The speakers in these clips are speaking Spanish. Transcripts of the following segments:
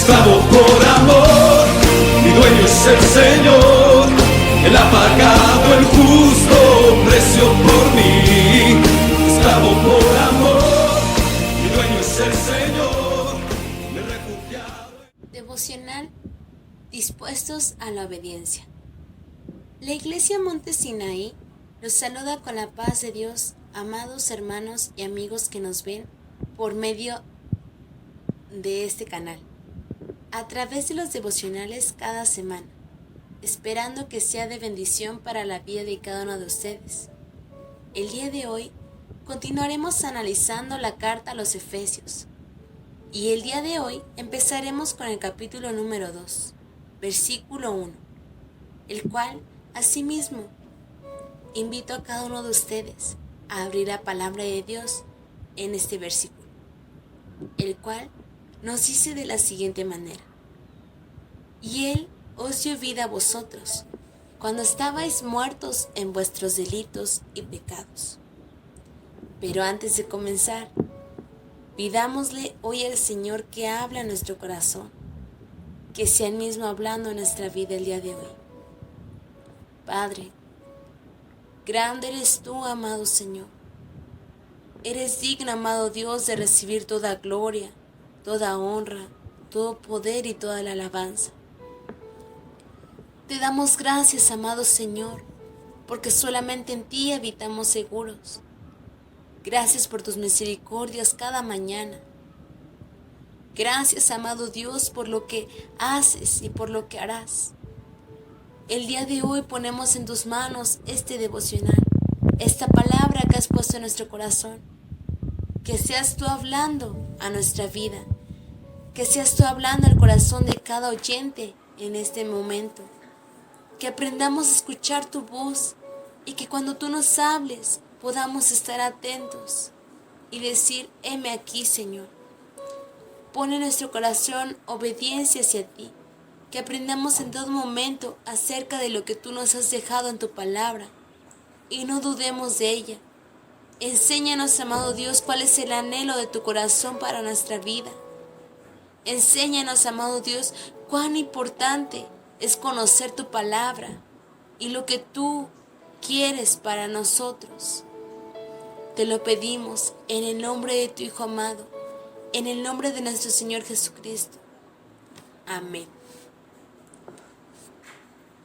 esclavo por amor, mi dueño es el Señor, Él ha pagado el justo precio por mí. Esclavo por amor, mi dueño es el Señor, mi refugiado. Devocional Dispuestos a la obediencia. La Iglesia Monte Sinaí los saluda con la paz de Dios, amados hermanos y amigos que nos ven por medio de este canal, a través de los devocionales cada semana, esperando que sea de bendición para la vida de cada uno de ustedes. El día de hoy continuaremos analizando la carta a los Efesios, y el día de hoy empezaremos con el capítulo número 2, versículo 1, el cual, asimismo, invito a cada uno de ustedes a abrir la palabra de Dios en este versículo, el cual nos dice de la siguiente manera: y Él os dio vida a vosotros, cuando estabais muertos en vuestros delitos y pecados. Pero antes de comenzar, pidámosle hoy al Señor que hable a nuestro corazón, que sea Él mismo hablando en nuestra vida el día de hoy. Padre, grande eres tú, amado Señor. Eres digno, amado Dios, de recibir toda gloria, toda honra, todo poder y toda la alabanza. Te damos gracias, amado Señor, porque solamente en ti habitamos seguros. Gracias por tus misericordias cada mañana. Gracias, amado Dios, por lo que haces y por lo que harás. El día de hoy ponemos en tus manos este devocional, esta palabra que has puesto en nuestro corazón. Que seas tú hablando a nuestra vida, que seas tú hablando al corazón de cada oyente en este momento. Que aprendamos a escuchar tu voz y que cuando tú nos hables podamos estar atentos y decir: heme aquí, Señor. Pon en nuestro corazón obediencia hacia ti, que aprendamos en todo momento acerca de lo que tú nos has dejado en tu palabra y no dudemos de ella. Enséñanos, amado Dios, cuál es el anhelo de tu corazón para nuestra vida. Enséñanos, amado Dios, cuán importante es conocer tu palabra y lo que tú quieres para nosotros. Te lo pedimos en el nombre de tu Hijo amado, en el nombre de nuestro Señor Jesucristo. Amén.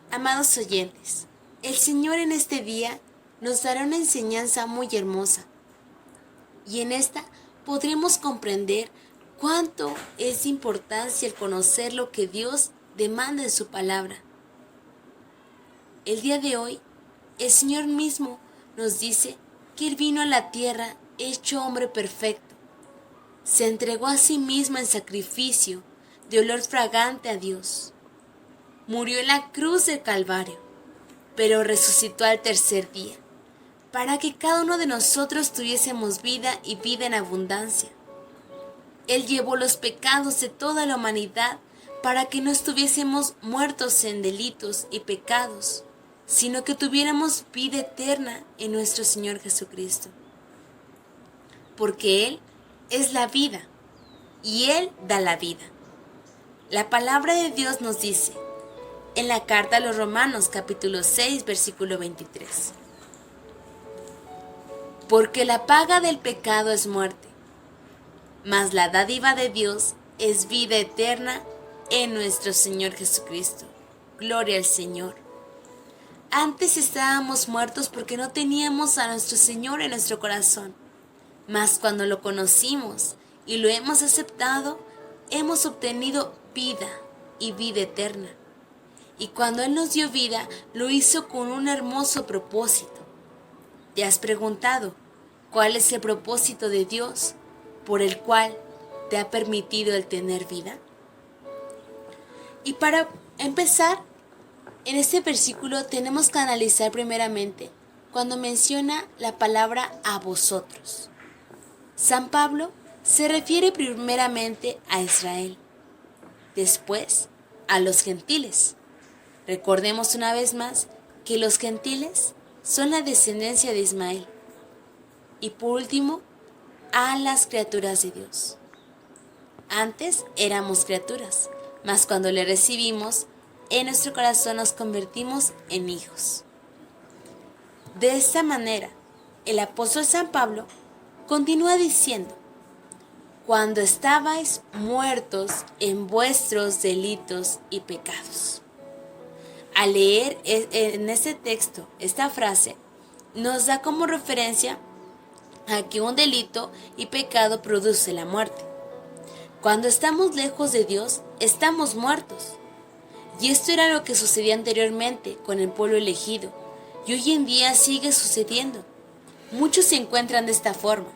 Amados oyentes, el Señor en este día nos dará una enseñanza muy hermosa, y en esta podremos comprender cuánto es de importancia el conocer lo que Dios demanda en su palabra. El día de hoy, el Señor mismo nos dice que Él vino a la tierra hecho hombre perfecto. Se entregó a sí mismo en sacrificio de olor fragante a Dios. Murió en la cruz del Calvario, pero resucitó al tercer día, para que cada uno de nosotros tuviésemos vida y vida en abundancia. Él llevó los pecados de toda la humanidad para que no estuviésemos muertos en delitos y pecados, sino que tuviéramos vida eterna en nuestro Señor Jesucristo. Porque Él es la vida y Él da la vida. La palabra de Dios nos dice en la carta a los Romanos capítulo 6 versículo 23: porque la paga del pecado es muerte, mas la dádiva de Dios es vida eterna en nuestro Señor Jesucristo. Gloria al Señor. Antes estábamos muertos porque no teníamos a nuestro Señor en nuestro corazón, mas cuando lo conocimos y lo hemos aceptado, hemos obtenido vida y vida eterna. Y cuando Él nos dio vida, lo hizo con un hermoso propósito. ¿Te has preguntado cuál es el propósito de Dios por el cual te ha permitido el tener vida? Y para empezar, en este versículo tenemos que analizar primeramente cuando menciona la palabra a vosotros. San Pablo se refiere primeramente a Israel, después a los gentiles. Recordemos una vez más que los gentiles son la descendencia de Ismael. Y por último, a las criaturas de Dios. Antes éramos criaturas, mas cuando le recibimos, en nuestro corazón nos convertimos en hijos. De esta manera, el apóstol San Pablo continúa diciendo: cuando estabais muertos en vuestros delitos y pecados. Al leer en este texto esta frase, nos da como referencia a que un delito y pecado produce la muerte. Cuando estamos lejos de Dios, estamos muertos. Y esto era lo que sucedía anteriormente con el pueblo elegido, y hoy en día sigue sucediendo. Muchos se encuentran de esta forma.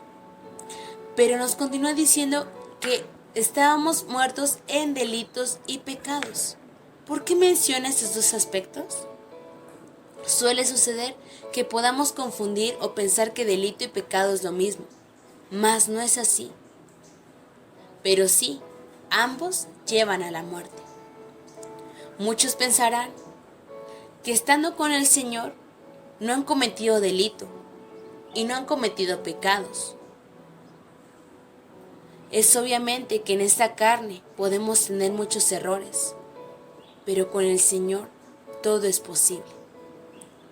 Pero nos continúa diciendo que estábamos muertos en delitos y pecados. ¿Por qué menciona estos dos aspectos? Suele suceder que podamos confundir o pensar que delito y pecado es lo mismo, mas no es así. Pero sí, ambos llevan a la muerte. Muchos pensarán que estando con el Señor no han cometido delito y no han cometido pecados. Es obviamente que en esta carne podemos tener muchos errores, pero con el Señor todo es posible.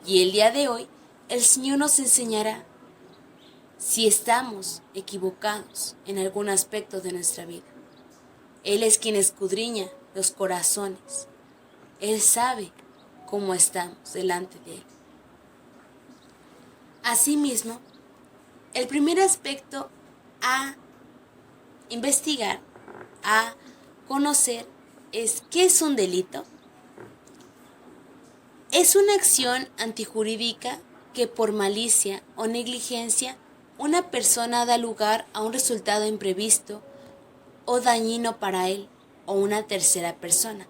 Y el día de hoy, el Señor nos enseñará si estamos equivocados en algún aspecto de nuestra vida. Él es quien escudriña los corazones. Él sabe cómo estamos delante de Él. Asimismo, el primer aspecto a investigar, a conocer, es ¿qué es un delito? Es una acción antijurídica que por malicia o negligencia una persona da lugar a un resultado imprevisto o dañino para él o una tercera persona.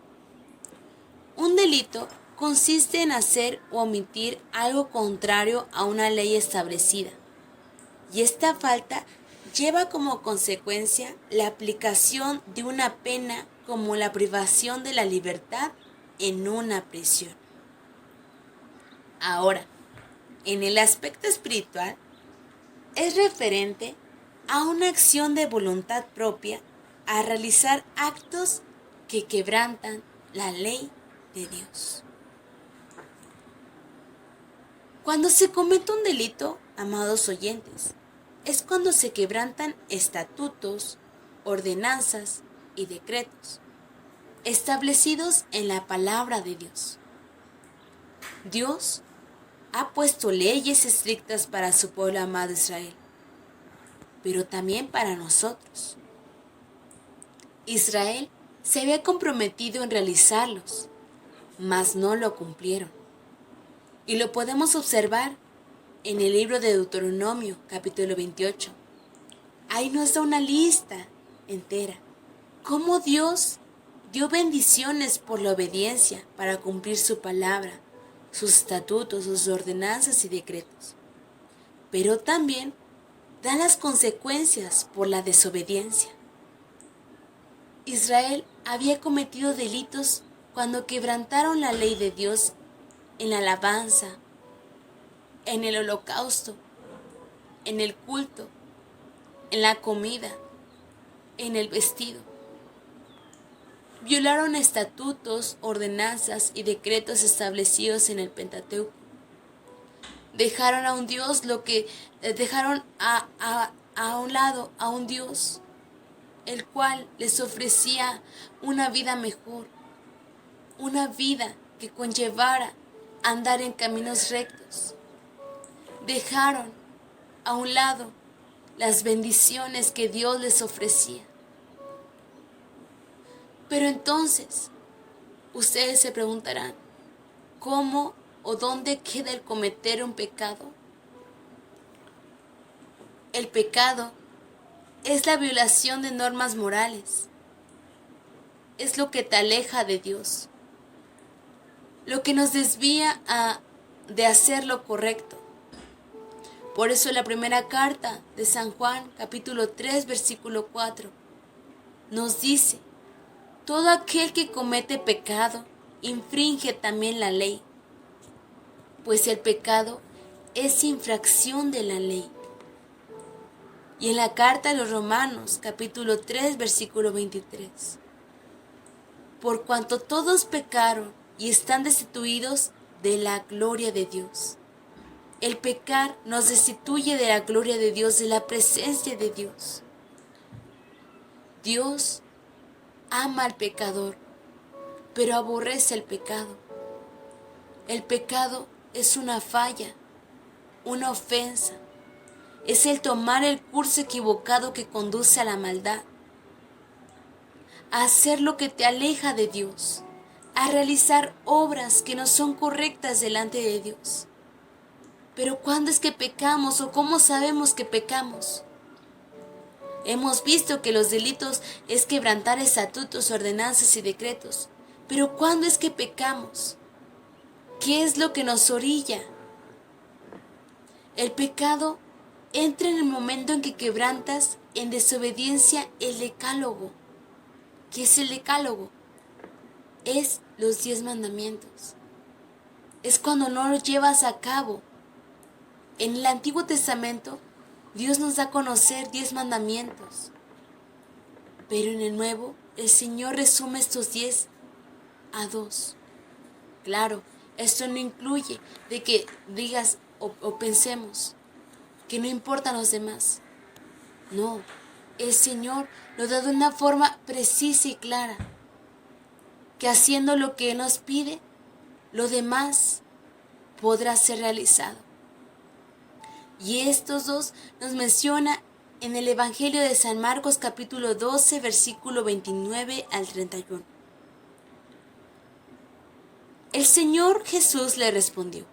Un delito consiste en hacer o omitir algo contrario a una ley establecida, y esta falta lleva como consecuencia la aplicación de una pena como la privación de la libertad en una prisión. Ahora, en el aspecto espiritual, es referente a una acción de voluntad propia a realizar actos que quebrantan la ley de Dios. Cuando se comete un delito, amados oyentes, es cuando se quebrantan estatutos, ordenanzas y decretos establecidos en la palabra de Dios. Dios ha puesto leyes estrictas para su pueblo amado Israel, pero también para nosotros. Israel se había comprometido en realizarlos, mas no lo cumplieron. Y lo podemos observar en el libro de Deuteronomio, capítulo 28. Ahí nos da una lista entera. Cómo Dios dio bendiciones por la obediencia para cumplir su palabra, sus estatutos, sus ordenanzas y decretos. Pero también da las consecuencias por la desobediencia. Israel había cometido delitos cuando quebrantaron la ley de Dios en la alabanza, en el holocausto, en el culto, en la comida, en el vestido. Violaron estatutos, ordenanzas y decretos establecidos en el Pentateuco. Dejaron a un Dios dejaron a un lado a un Dios, el cual les ofrecía una vida mejor, una vida que conllevara andar en caminos rectos. Dejaron a un lado las bendiciones que Dios les ofrecía. Pero entonces, ustedes se preguntarán, ¿cómo o dónde queda el cometer un pecado? El pecado es la violación de normas morales. Es lo que te aleja de Dios, lo que nos desvía de hacer lo correcto. Por eso la primera carta de San Juan, capítulo 3, versículo 4, nos dice: todo aquel que comete pecado infringe también la ley, pues el pecado es infracción de la ley. y en la carta a los Romanos, capítulo 3, versículo 23. Por cuanto todos pecaron y están destituidos de la gloria de Dios. El pecar nos destituye de la gloria de Dios, de la presencia de Dios. Dios ama al pecador, pero aborrece el pecado. El pecado es una falla, una ofensa. Es el tomar el curso equivocado que conduce a la maldad, a hacer lo que te aleja de Dios, a realizar obras que no son correctas delante de Dios. Pero ¿cuándo es que pecamos o cómo sabemos que pecamos? Hemos visto que los delitos es quebrantar estatutos, ordenanzas y decretos. Pero ¿cuándo es que pecamos? ¿Qué es lo que nos orilla? El pecado entra en el momento en que quebrantas en desobediencia el decálogo. ¿Qué es el decálogo? Es los 10 mandamientos. Es cuando no lo llevas a cabo. En el Antiguo Testamento, Dios nos da a conocer 10 mandamientos. Pero en el Nuevo, el Señor resume estos 10 a 2. Claro, esto no incluye de que digas o pensemos que no importan los demás. No, el Señor lo da de una forma precisa y clara, que haciendo lo que Él nos pide, lo demás podrá ser realizado. Y estos dos nos menciona en el Evangelio de San Marcos capítulo 12, versículo 29 al 31. El Señor Jesús le respondió: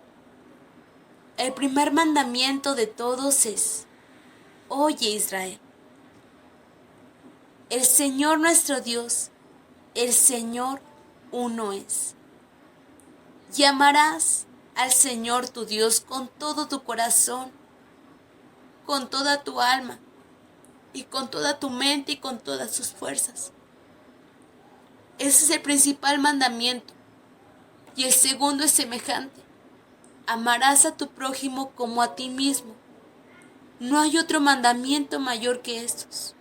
el primer mandamiento de todos es: oye Israel, el Señor nuestro Dios, el Señor uno es. Y amarás al Señor tu Dios con todo tu corazón, con toda tu alma, y con toda tu mente y con todas tus fuerzas. Ese es el principal mandamiento. Y el segundo es semejante: amarás a tu prójimo como a ti mismo. No hay otro mandamiento mayor que estos.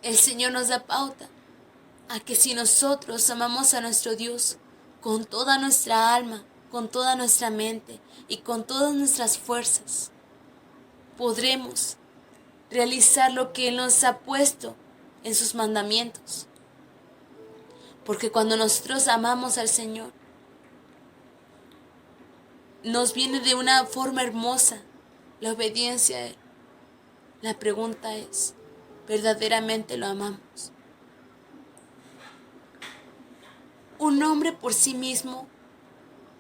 El Señor nos da pauta a que si nosotros amamos a nuestro Dios con toda nuestra alma, con toda nuestra mente y con todas nuestras fuerzas, podremos realizar lo que Él nos ha puesto en sus mandamientos. Porque cuando nosotros amamos al Señor, nos viene de una forma hermosa la obediencia a Él. La pregunta es: ¿verdaderamente lo amamos? Un hombre por sí mismo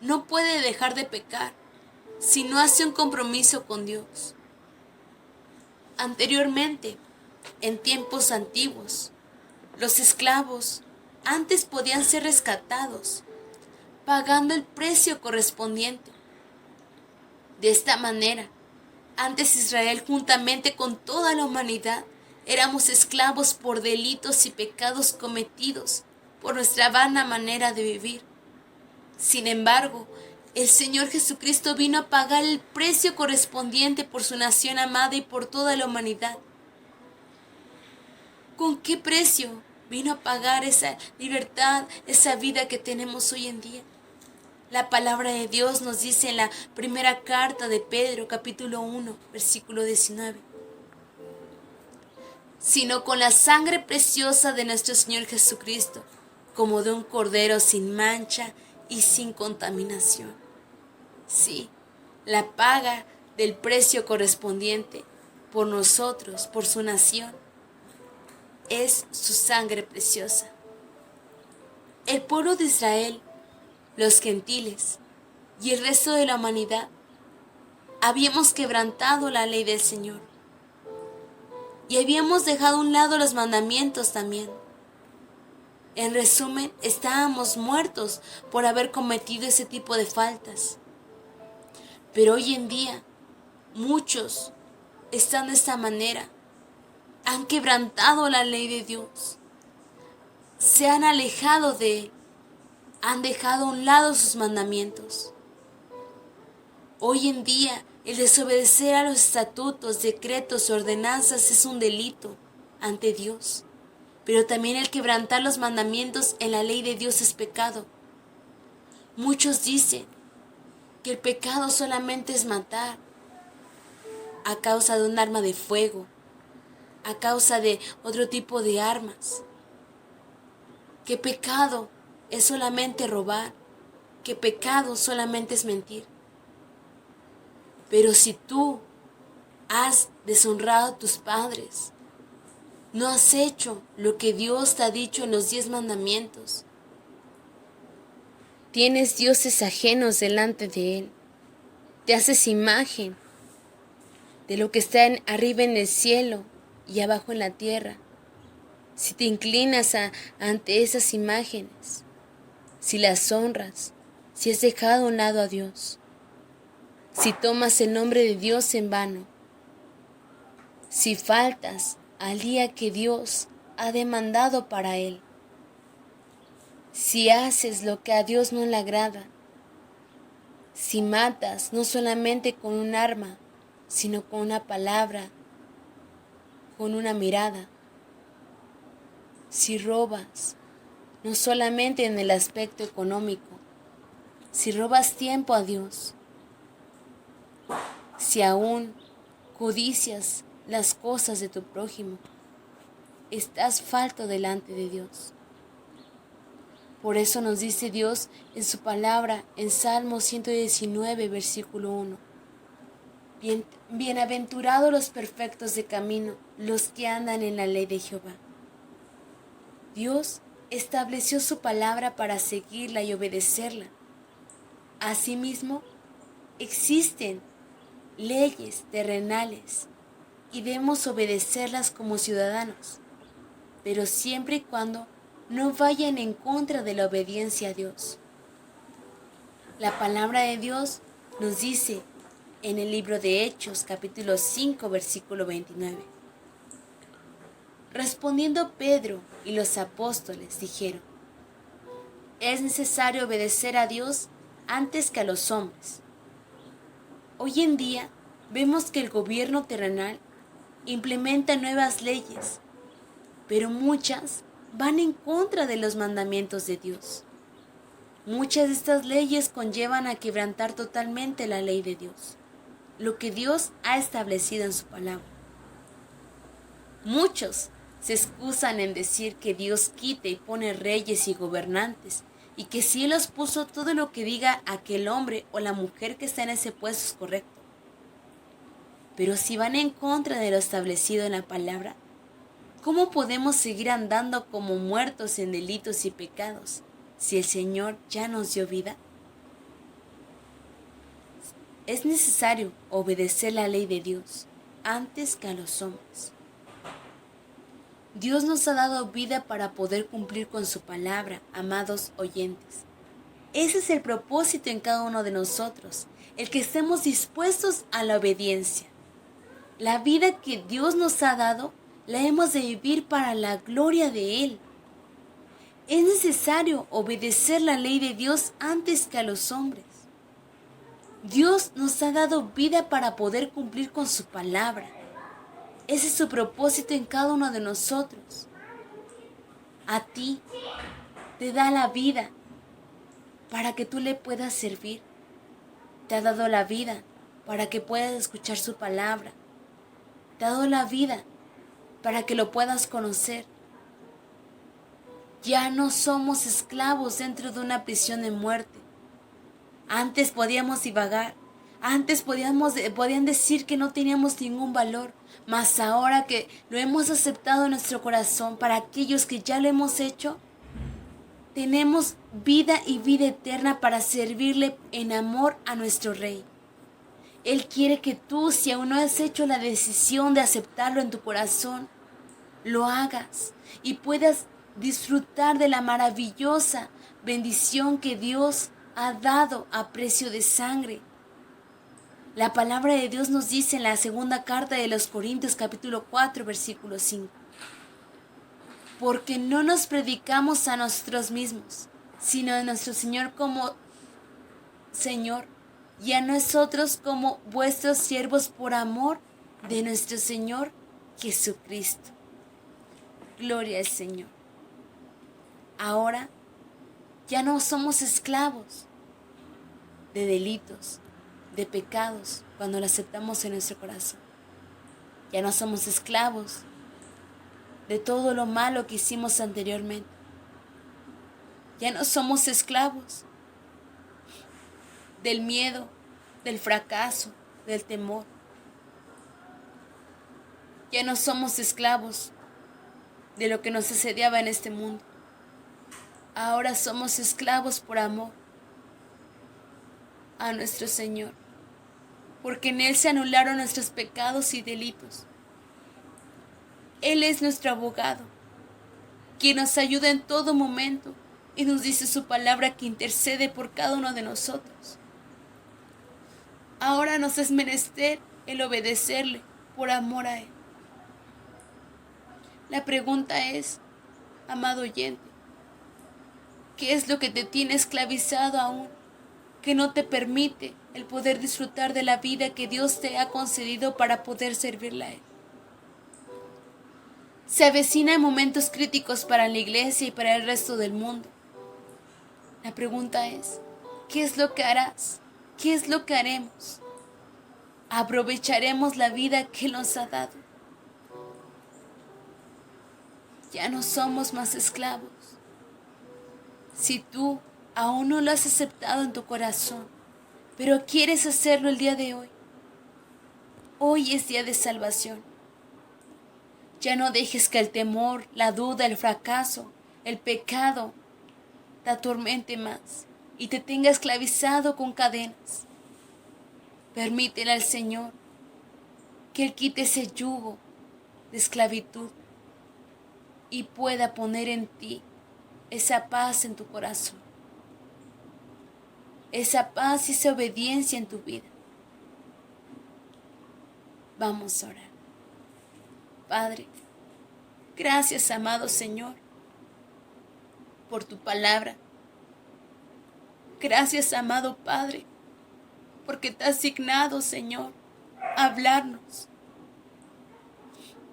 no puede dejar de pecar si no hace un compromiso con Dios. Anteriormente, en tiempos antiguos, los esclavos antes podían ser rescatados, pagando el precio correspondiente. De esta manera, antes Israel, juntamente con toda la humanidad, éramos esclavos por delitos y pecados cometidos por nuestra vana manera de vivir. Sin embargo, el Señor Jesucristo vino a pagar el precio correspondiente por su nación amada y por toda la humanidad. ¿Con qué precio vino a pagar esa libertad, esa vida que tenemos hoy en día? La palabra de Dios nos dice en la primera carta de Pedro, capítulo 1, versículo 19. Sino con la sangre preciosa de nuestro Señor Jesucristo, como de un cordero sin mancha y sin contaminación. Sí, la paga del precio correspondiente por nosotros, por su nación, es su sangre preciosa. El pueblo de Israel, los gentiles y el resto de la humanidad habíamos quebrantado la ley del Señor y habíamos dejado a un lado los mandamientos también. En resumen, estábamos muertos por haber cometido ese tipo de faltas. Pero hoy en día, muchos están de esta manera. Han quebrantado la ley de Dios. Se han alejado de Él. Han dejado a un lado sus mandamientos. Hoy en día El desobedecer a los estatutos, decretos, ordenanzas es un delito ante Dios. Pero también el quebrantar los mandamientos en la ley de Dios es pecado. Muchos dicen que el pecado solamente es matar a causa de un arma de fuego, a causa de otro tipo de armas. Que pecado es solamente robar, que pecado solamente es mentir. Pero si tú has deshonrado a tus padres, no has hecho lo que Dios te ha dicho en los 10 mandamientos, tienes dioses ajenos delante de Él, te haces imagen de lo que está arriba en el cielo y abajo en la tierra. Si te inclinas ante esas imágenes, si las honras, si has dejado a un lado a Dios, si tomas el nombre de Dios en vano, si faltas al día que Dios ha demandado para Él, si haces lo que a Dios no le agrada, si matas no solamente con un arma, sino con una palabra, con una mirada, si robas, no solamente en el aspecto económico, si robas tiempo a Dios, si aún codicias las cosas de tu prójimo, estás falto delante de Dios. Por eso nos dice Dios en su palabra en Salmo 119, versículo 1. Bienaventurados los perfectos de camino, los que andan en la ley de Jehová. Dios estableció su palabra para seguirla y obedecerla. Asimismo, existen leyes terrenales y debemos obedecerlas como ciudadanos, pero siempre y cuando no vayan en contra de la obediencia a Dios. La palabra de Dios nos dice en el libro de Hechos, capítulo 5, versículo 29. Respondiendo Pedro y los apóstoles dijeron: es necesario obedecer a Dios antes que a los hombres. Hoy en día vemos que el gobierno terrenal implementa nuevas leyes, pero muchas van en contra de los mandamientos de Dios. Muchas de estas leyes conllevan a quebrantar totalmente la ley de Dios, lo que Dios ha establecido en su palabra. Muchos se excusan en decir que Dios quita y pone reyes y gobernantes, y que si Él los puso, todo lo que diga aquel hombre o la mujer que está en ese puesto es correcto. Pero si van en contra de lo establecido en la palabra, ¿cómo podemos seguir andando como muertos en delitos y pecados si el Señor ya nos dio vida? Es necesario obedecer la ley de Dios antes que a los hombres. Dios nos ha dado vida para poder cumplir con su palabra, amados oyentes. Ese es el propósito en cada uno de nosotros, el que estemos dispuestos a la obediencia. La vida que Dios nos ha dado, la hemos de vivir para la gloria de Él. Es necesario obedecer la ley de Dios antes que a los hombres. Dios nos ha dado vida para poder cumplir con su palabra. Ese es su propósito en cada uno de nosotros. A ti te da la vida para que tú le puedas servir. Te ha dado la vida para que puedas escuchar su palabra. Te ha dado la vida para que lo puedas conocer. Ya no somos esclavos dentro de una prisión de muerte. Antes podíamos divagar. Antes podían decir que no teníamos ningún valor, mas ahora que lo hemos aceptado en nuestro corazón, para aquellos que ya lo hemos hecho, tenemos vida y vida eterna para servirle en amor a nuestro Rey. Él quiere que tú, si aún no has hecho la decisión de aceptarlo en tu corazón, lo hagas y puedas disfrutar de la maravillosa bendición que Dios ha dado a precio de sangre. La palabra de Dios nos dice en la segunda carta de los Corintios capítulo 4 versículo 5. Porque no nos predicamos a nosotros mismos, sino a nuestro Señor como Señor y a nosotros como vuestros siervos por amor de nuestro Señor Jesucristo. Gloria al Señor. Ahora ya no somos esclavos de delitos, de pecados, cuando lo aceptamos en nuestro corazón. Ya no somos esclavos de todo lo malo que hicimos anteriormente. Ya no somos esclavos del miedo, del fracaso, del temor. Ya no somos esclavos de lo que nos asediaba en este mundo. Ahora somos esclavos por amor a nuestro Señor, porque en Él se anularon nuestros pecados y delitos. Él es nuestro abogado, quien nos ayuda en todo momento y nos dice su palabra que intercede por cada uno de nosotros. Ahora nos es menester el obedecerle por amor a Él. La pregunta es, amado oyente, ¿qué es lo que te tiene esclavizado aún, que no te permite el poder disfrutar de la vida que Dios te ha concedido para poder servirle a Él? Se avecinan momentos críticos para la iglesia y para el resto del mundo. La pregunta es, ¿qué es lo que harás? ¿Qué es lo que haremos? ¿Aprovecharemos la vida que Él nos ha dado? Ya no somos más esclavos. Si tú aún no lo has aceptado en tu corazón, pero quieres hacerlo el día de hoy, hoy es día de salvación. Ya no dejes que el temor, la duda, el fracaso, el pecado te atormente más y te tenga esclavizado con cadenas. Permítele al Señor que Él quite ese yugo de esclavitud y pueda poner en ti esa paz en tu corazón, esa paz y esa obediencia en tu vida. Vamos a orar. Padre, gracias, amado Señor, por tu palabra. Gracias, amado Padre, porque te has dignado, Señor, a hablarnos.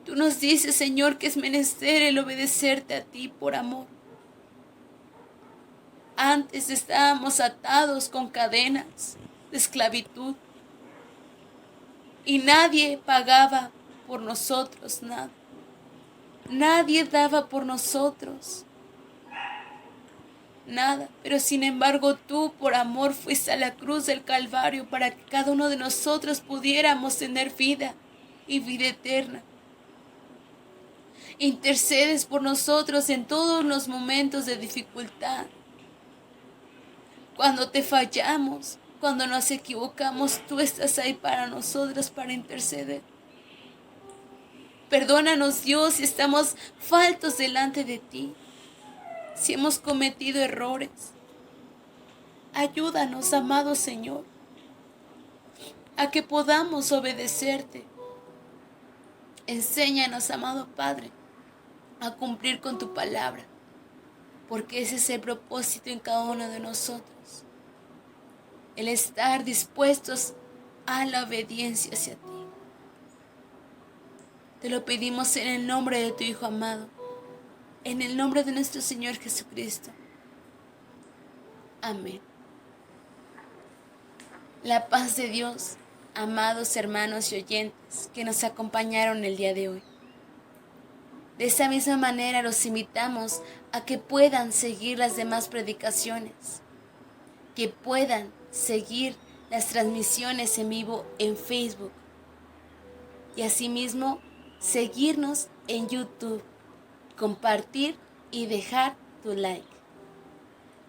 Tú nos dices, Señor, que es menester el obedecerte a ti por amor. Antes estábamos atados con cadenas de esclavitud y nadie pagaba por nosotros nada. Nadie daba por nosotros nada, pero sin embargo tú por amor fuiste a la cruz del Calvario para que cada uno de nosotros pudiéramos tener vida y vida eterna. Intercedes por nosotros en todos los momentos de dificultad. Cuando te fallamos, cuando nos equivocamos, tú estás ahí para nosotros, para interceder. Perdónanos, Dios, si estamos faltos delante de ti, si hemos cometido errores. Ayúdanos, amado Señor, a que podamos obedecerte. Enséñanos, amado Padre, a cumplir con tu palabra, porque ese es el propósito en cada uno de nosotros. El estar dispuestos a la obediencia hacia ti. Te lo pedimos en el nombre de tu Hijo amado, en el nombre de nuestro Señor Jesucristo. Amén. La paz de Dios, amados hermanos y oyentes que nos acompañaron el día de hoy. De esa misma manera los invitamos a que puedan seguir las demás predicaciones, que puedan seguir las transmisiones en vivo en Facebook y asimismo seguirnos en YouTube, compartir y dejar tu like.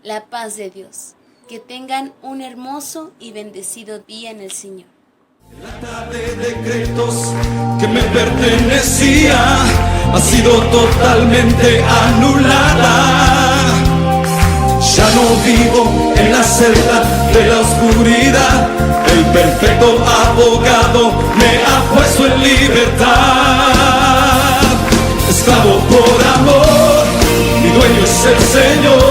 La paz de Dios. Que tengan un hermoso y bendecido día en el Señor. La tarde de decretos que me pertenecía ha sido totalmente anulada. Ya no vivo en la celda de la oscuridad. El perfecto abogado me ha puesto en libertad. Esclavo por amor, mi dueño es el Señor.